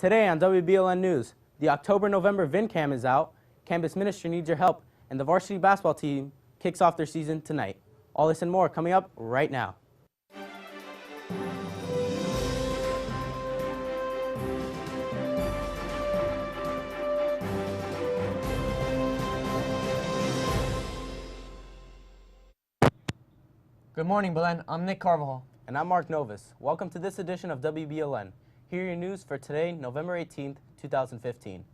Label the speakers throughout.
Speaker 1: Today on WBLN News, the October-November Vincam is out, campus ministry needs your help, and the varsity basketball team kicks off their season tonight. All this and more coming up right now.
Speaker 2: Good morning, Belen. I'm Nick Carvajal.
Speaker 1: And I'm Mark Novus. Welcome to this edition of WBLN. Here are your news for today, November 18th, 2015.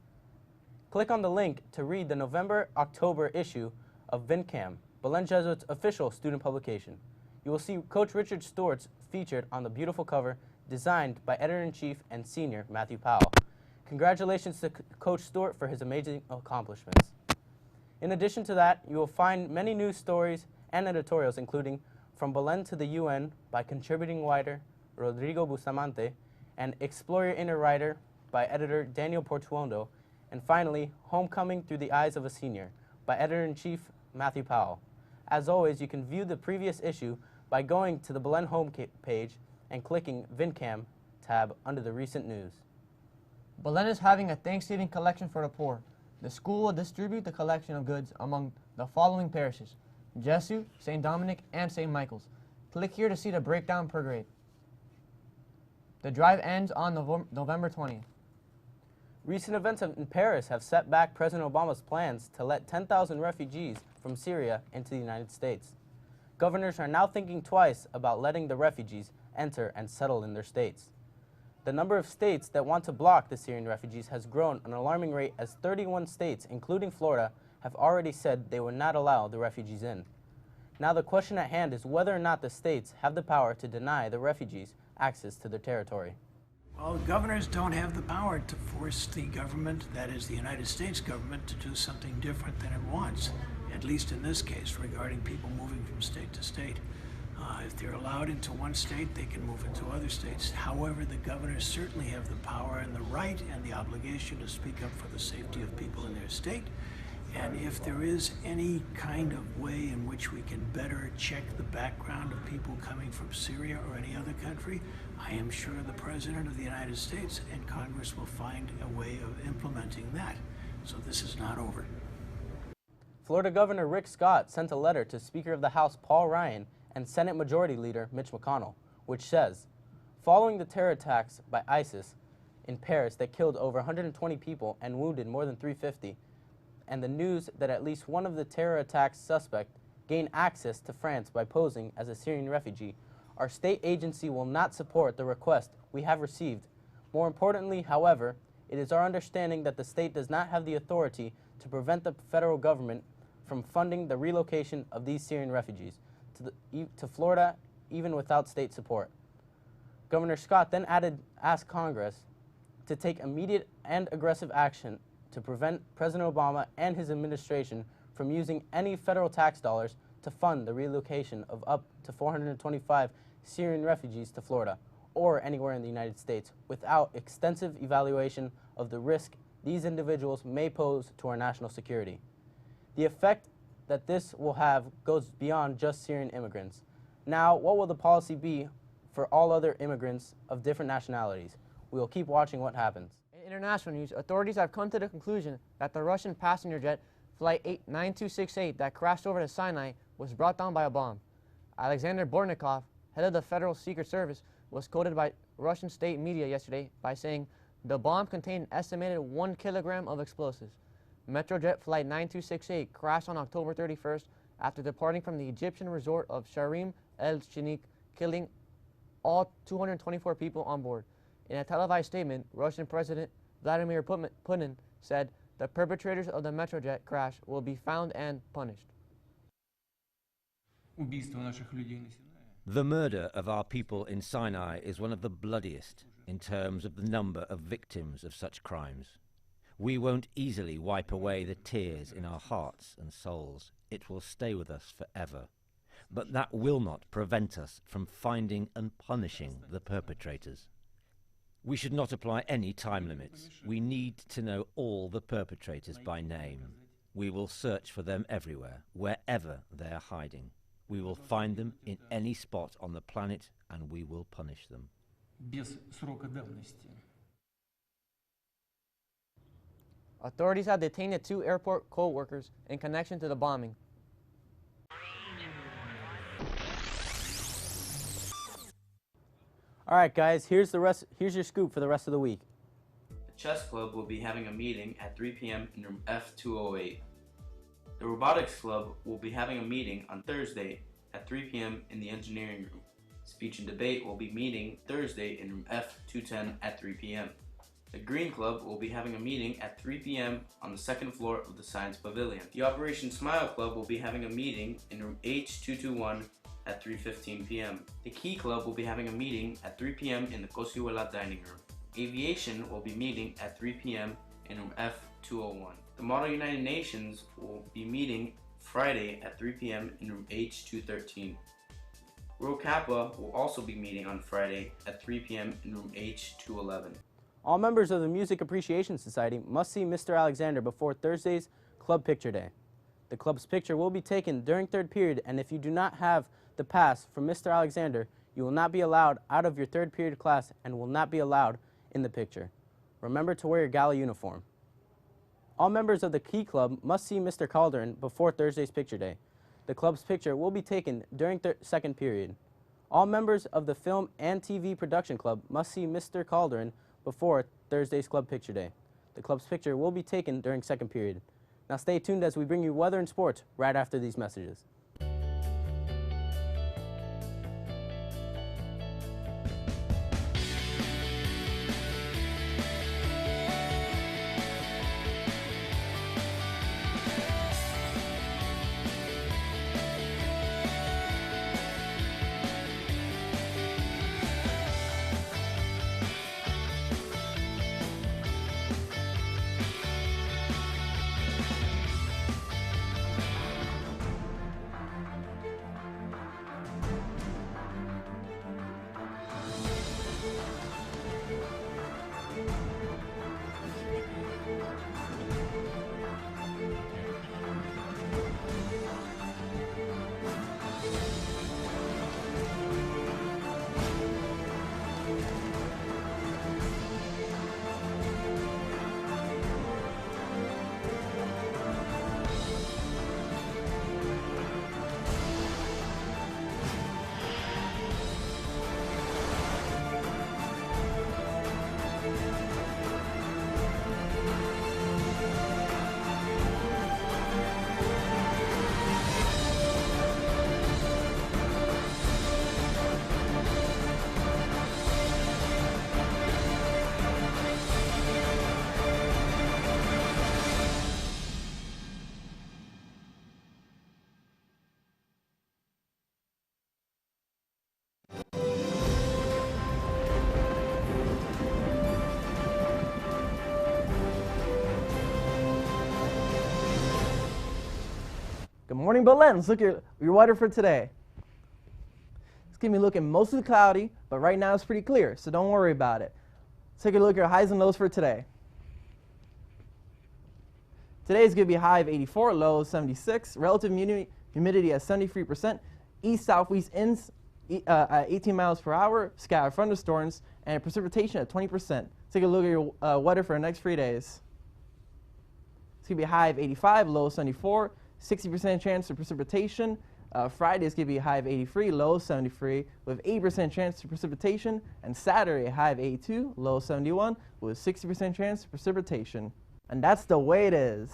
Speaker 1: Click on the link to read the November-October issue of Vincam, Belen Jesuit's official student publication. You will see Coach Richard Stewart's featured on the beautiful cover designed by Editor-in-Chief and Senior Matthew Powell. Congratulations to Coach Stewart for his amazing accomplishments. In addition to that, you will find many news stories and editorials, including From Belen to the UN by contributing writer Rodrigo Bustamante, and Explore Your Inner Writer by editor Daniel Portuondo, and finally, Homecoming Through the Eyes of a Senior by Editor-in-Chief Matthew Powell. As always, you can view the previous issue by going to the Belen home page and clicking Vincam tab under the recent news.
Speaker 2: Belen is having a Thanksgiving collection for the poor. The school will distribute the collection of goods among the following parishes: Jesuit, St. Dominic, and St. Michael's. Click here to see the breakdown per grade. The drive ends on November 20th.
Speaker 1: Recent events in Paris have set back President Obama's plans to let 10,000 refugees from Syria into the United States. Governors are now thinking twice about letting the refugees enter and settle in their states. The number of states that want to block the Syrian refugees has grown an alarming rate, as 31 states, including Florida, have already said they will not allow the refugees in. Now the question at hand is whether or not the states have the power to deny the refugees access to their territory.
Speaker 3: Well, governors don't have the power to force the government, that is the United States government, to do something different than it wants, at least in this case, regarding people moving from state to state. If they're allowed into one state, they can move into other states. However, the governors certainly have the power and the right and the obligation to speak up for the safety of people in their state. And if there is any kind of way in which we can better check the background of people coming from Syria or any other country, I am sure the President of the United States and Congress will find a way of implementing that. So this is not over.
Speaker 1: Florida Governor Rick Scott sent a letter to Speaker of the House Paul Ryan and Senate Majority Leader Mitch McConnell, which says, following the terror attacks by ISIS in Paris that killed over 120 people and wounded more than 350, and the news that at least one of the terror attacks suspect gained access to France by posing as a Syrian refugee, our state agency will not support the request we have received. More importantly, however, it is our understanding that the state does not have the authority to prevent the federal government from funding the relocation of these Syrian refugees to Florida, even without state support. Governor Scott then asked Congress to take immediate and aggressive action to prevent President Obama and his administration from using any federal tax dollars to fund the relocation of up to 425 Syrian refugees to Florida or anywhere in the United States without extensive evaluation of the risk these individuals may pose to our national security. The effect that this will have goes beyond just Syrian immigrants. Now, what will the policy be for all other immigrants of different nationalities? We will keep watching what happens.
Speaker 2: In international news, authorities have come to the conclusion that the Russian passenger jet Flight 9268 that crashed over the Sinai was brought down by a bomb. Alexander Bortnikov, head of the Federal Secret Service, was quoted by Russian state media yesterday by saying the bomb contained an estimated 1 kilogram of explosives. Metrojet Flight 9268 crashed on October 31st after departing from the Egyptian resort of Sharm el-Sheikh, killing all 224 people on board. In a televised statement, Russian President Vladimir Putin said the perpetrators of the Metrojet crash will be found and punished.
Speaker 4: The murder of our people in Sinai is one of the bloodiest in terms of the number of victims of such crimes. We won't easily wipe away the tears in our hearts and souls. It will stay with us forever. But that will not prevent us from finding and punishing the perpetrators. We should not apply any time limits. We need to know all the perpetrators by name. We will search for them everywhere, wherever they are hiding. We will find them in any spot on the planet, and we will punish them.
Speaker 2: Authorities have detained the 2 airport co-workers in connection to the bombing.
Speaker 1: All right, guys, here's your scoop for the rest of the week.
Speaker 5: The chess club will be having a meeting at 3 p.m. in room F208. The robotics club will be having a meeting on Thursday at 3 p.m. in the engineering room. Speech and debate will be meeting Thursday in room F210 at 3 p.m. The Green Club will be having a meeting at 3 p.m. on the second floor of the Science Pavilion. The Operation Smile Club will be having a meeting in room H221 at 3:15 p.m. The Key Club will be having a meeting at 3 p.m. in the Kosiwala dining room. Aviation will be meeting at 3 p.m. in room F201. The Model United Nations will be meeting Friday at 3 p.m. in room H213. Rho Kappa will also be meeting on Friday at 3 p.m. in room H211.
Speaker 1: All members of the Music Appreciation Society must see Mr. Alexander before Thursday's Club Picture Day. The club's picture will be taken during third period, and if you do not have the pass from Mr. Alexander, you will not be allowed out of your third period class and will not be allowed in the picture. Remember to wear your gala uniform. All members of the Key Club must see Mr. Calderon before Thursday's picture day. The club's picture will be taken during second period. All members of the Film and TV Production Club must see Mr. Calderon before Thursday's club picture day. The club's picture will be taken during second period. Now stay tuned as we bring you weather and sports right after these messages.
Speaker 6: Good morning, Belen. Let's look at your weather for today. It's going to be looking mostly cloudy, but right now it's pretty clear, so don't worry about it. Let's take a look at your highs and lows for today. Today is going to be a high of 84, low of 76, relative humidity at 73%, east-southwest winds at 18 miles per hour, scattered thunderstorms, and precipitation at 20%. Take a look at your weather for the next 3 days. It's going to be a high of 85, low of 74, 60% chance of precipitation. Friday is going to be a high of 83, low of 73, with 80% chance of precipitation. And Saturday, a high of 82, low of 71, with 60% chance of precipitation. And that's the way it is.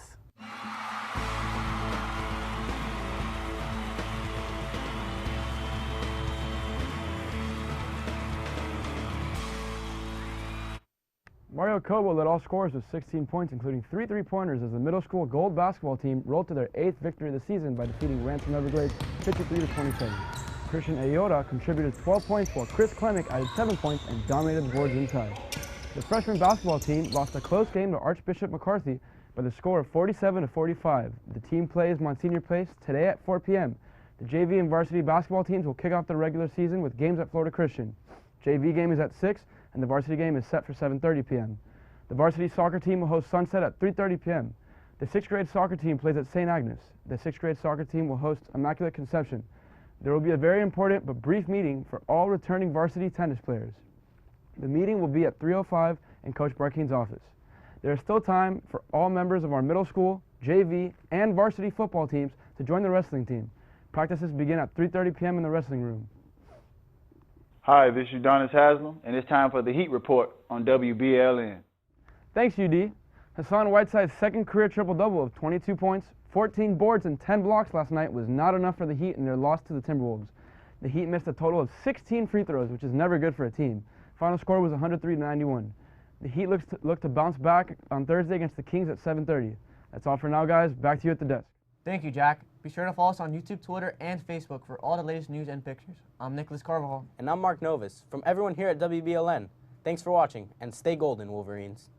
Speaker 7: Mario Cobo led all scorers with 16 points, including 3 three-pointers, as the middle school gold basketball team rolled to their 8th victory of the season by defeating Ransom Everglades 53-27. Christian Ayota contributed 12 points, while Chris Klemick added 7 points and dominated the boards inside. The freshman basketball team lost a close game to Archbishop McCarthy by the score of 47-45. The team plays Monsignor Place today at 4 p.m. The JV and varsity basketball teams will kick off the regular season with games at Florida Christian. JV game is at 6, and the varsity game is set for 7:30 p.m. The varsity soccer team will host Sunset at 3:30 p.m. The 6th grade soccer team plays at St. Agnes. The 6th grade soccer team will host Immaculate Conception. There will be a very important but brief meeting for all returning varsity tennis players. The meeting will be at 3:05 in Coach Barkeen's office. There is still time for all members of our middle school, JV, and varsity football teams to join the wrestling team. Practices begin at 3:30 p.m. in the wrestling room.
Speaker 8: Hi, this is Udonis Haslam, and it's time for the Heat Report on WBLN.
Speaker 7: Thanks, UD. Hassan Whiteside's second career triple-double of 22 points, 14 boards, and 10 blocks last night was not enough for the Heat in their loss to the Timberwolves. The Heat missed a total of 16 free throws, which is never good for a team. Final score was 103-91. The Heat look to bounce back on Thursday against the Kings at 7:30. That's all for now, guys. Back to you at the desk.
Speaker 2: Thank you, Jack. Be sure to follow us on YouTube, Twitter, and Facebook for all the latest news and pictures. I'm Nicholas Carvajal.
Speaker 1: And I'm Mark Novus. From everyone here at WBLN, thanks for watching, and stay golden, Wolverines.